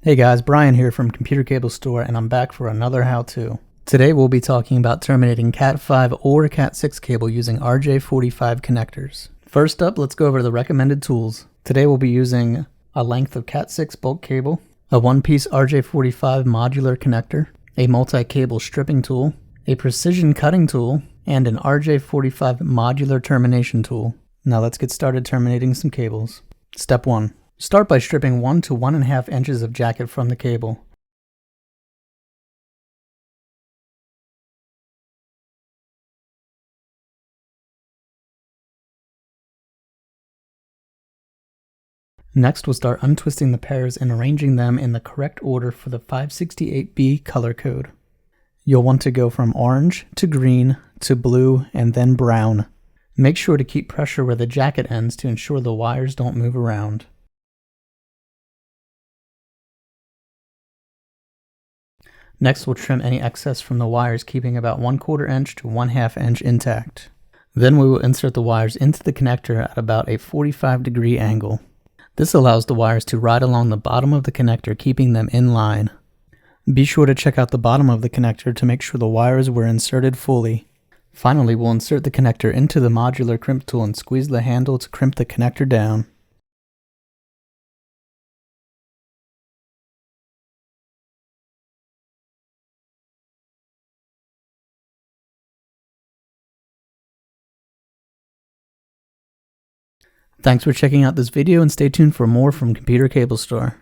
Hey guys, Brian here from Computer Cable Store, and I'm back for another how-to. Today we'll be talking about terminating Cat5 or Cat6 cable using RJ45 connectors. First up, let's go over the recommended tools. Today we'll be using a length of Cat6 bulk cable, a one-piece RJ45 modular connector, a multi-cable stripping tool, a precision cutting tool, and an RJ45 modular termination tool. Now let's get started terminating some cables. Step 1. Start by stripping 1 to 1.5 inches of jacket from the cable. Next, we'll start untwisting the pairs and arranging them in the correct order for the 568B color code. You'll want to go from orange to green to blue and then brown. Make sure to keep pressure where the jacket ends to ensure the wires don't move around. Next, we'll trim any excess from the wires, keeping about 1/4 inch to 1/2 inch intact. Then we will insert the wires into the connector at about a 45-degree angle. This allows the wires to ride along the bottom of the connector, keeping them in line. Be sure to check out the bottom of the connector to make sure the wires were inserted fully. Finally, we'll insert the connector into the modular crimp tool and squeeze the handle to crimp the connector down. Thanks for checking out this video and stay tuned for more from Computer Cable Store.